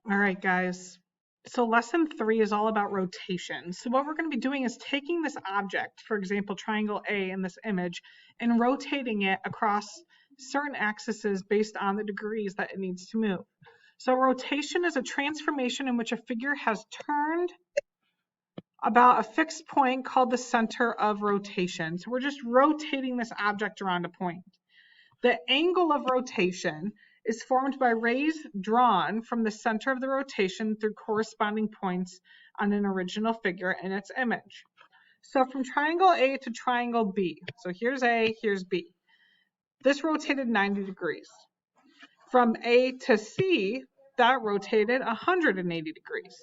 All right, guys. So lesson 3 is all about rotation. So what we're going to be doing is taking this object, for example, triangle A in this image, and rotating it across certain axes based on the degrees that it needs to move. So rotation is a transformation in which a figure has turned about a fixed point called the center of rotation. So we're just rotating this object around a point. The angle of rotation is formed by rays drawn from the center of the rotation through corresponding points on an original figure in its image. So from triangle A to triangle B, so here's A, here's B. This rotated 90 degrees. From A to C, that rotated 180 degrees.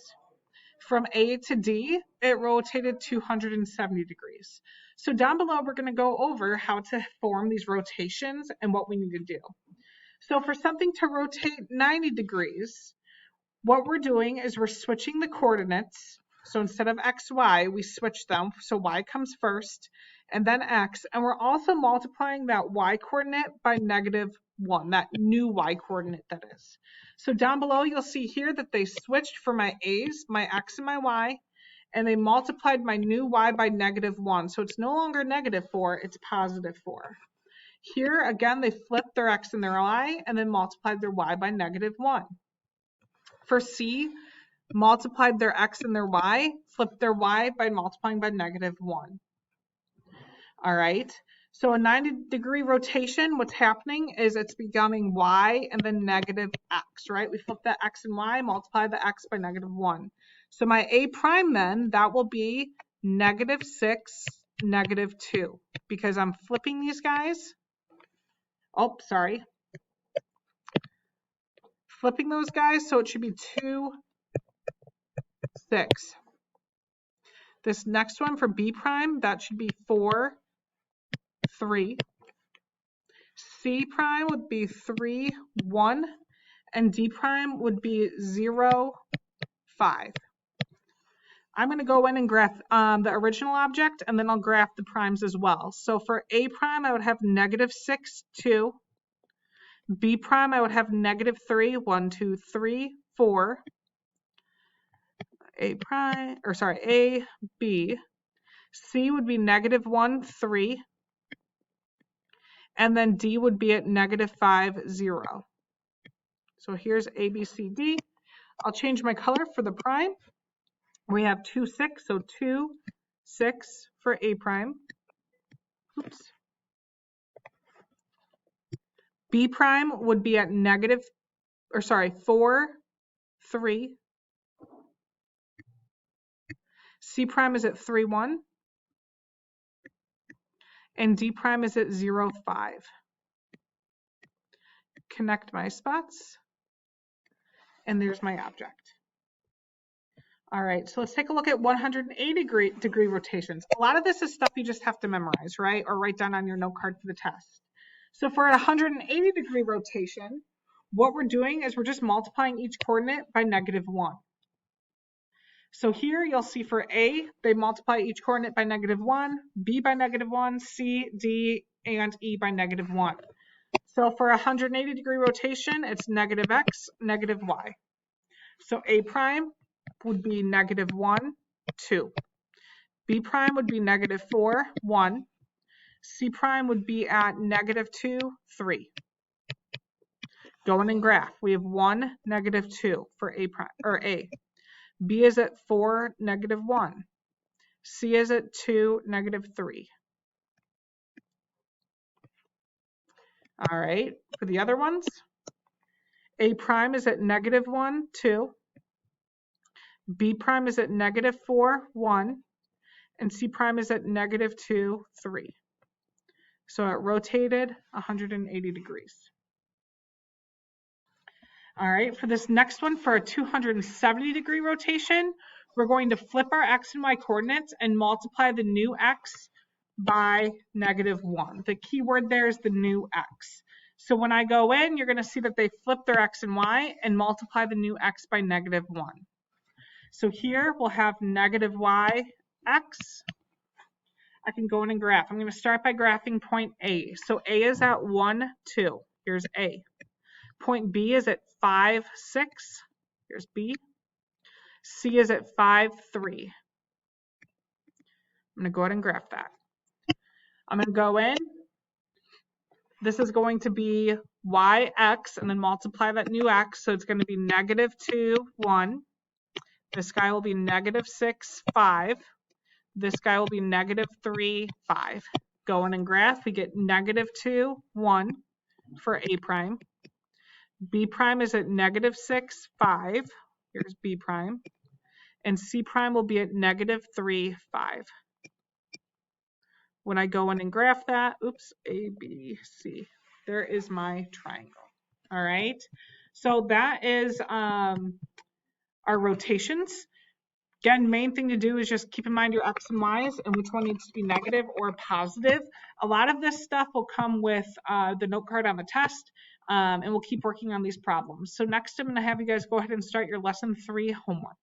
From A to D, it rotated 270 degrees. So down below, we're going to go over how to form these rotations and what we need to do. So for something to rotate 90 degrees, what we're doing is we're switching the coordinates. So instead of x, y, we switch them. So y comes first and then x. And we're also multiplying that y coordinate by -1, that new y coordinate that is. So down below, you'll see here that they switched for my a's, my x and my y, and they multiplied my new y by -1. So it's no longer -4, it's +4. Here, again, they flipped their x and their y and then multiplied their y by -1. For C, multiplied their x and their y, flipped their y by multiplying by -1. All right, so a 90-degree rotation, what's happening is it's becoming y and then -x, right? We flip that x and y, multiply the x by -1. So my A prime then, that will be -6, -2, because I'm flipping these guys. Oh, sorry. Flipping those guys, so it should be 2, 6. This next one for B prime, that should be 4, 3. C prime would be 3, 1. And D prime would be 0, 5. I'm going to go in and graph the original object, and then I'll graph the primes as well. So for A prime, I would have -6, 2. B prime, I would have -3, 1, 2, 3, 4. A prime, or sorry, A, B. C would be -1, 3. And then D would be at -5, 0. So here's A, B, C, D. I'll change my color for the prime. We have 2, 6, so 2, 6 for A prime. Oops. B prime would be at -4, 3. C prime is at 3, 1. And D prime is at 0, 5. Connect my spots. And there's my object. All right, so let's take a look at 180-degree rotations. A lot of this is stuff you just have to memorize, right? Or write down on your note card for the test. So for a 180-degree rotation, what we're doing is we're just multiplying each coordinate by -1. So here you'll see for A, they multiply each coordinate by -1, B by -1, C, D, and E by -1. So for a 180-degree rotation, it's -x, -y. So A prime would be -1, 2. B prime would be -4, 1. C prime would be at -2, 3. Go in and graph. We have 1, -2 for A prime, or A. B is at 4, -1. C is at 2, -3. All right, for the other ones, A prime is at -1, 2. B prime is at -4, 1. And C prime is at -2, 3. So it rotated 180 degrees. All right, for this next one, for a 270-degree rotation, we're going to flip our x and y coordinates and multiply the new x by -1. The key word there is the new x. So when I go in, you're going to see that they flip their x and y and multiply the new x by -1. So here we'll have -y x. I can go in and graph. I'm going to start by graphing point A. So A is at 1, 2. Here's A. Point B is at 5, 6. Here's B. C is at 5, 3. I'm going to go ahead and graph that. I'm going to go in. This is going to be yx and then multiply that new x. So it's going to be -2, 1. This guy will be -6, 5. This guy will be -3, 5. Go in and graph. We get -2, 1 for A prime. B prime is at -6, 5. Here's B prime. And C prime will be at -3, 5. When I go in and graph that, oops, A, B, C, there is my triangle. All right. So that is our rotations. Again, main thing to do is just keep in mind your X and Y's and which one needs to be negative or positive. A lot of this stuff will come with the note card on the test, and we'll keep working on these problems. So next I'm going to have you guys go ahead and start your lesson 3 homework.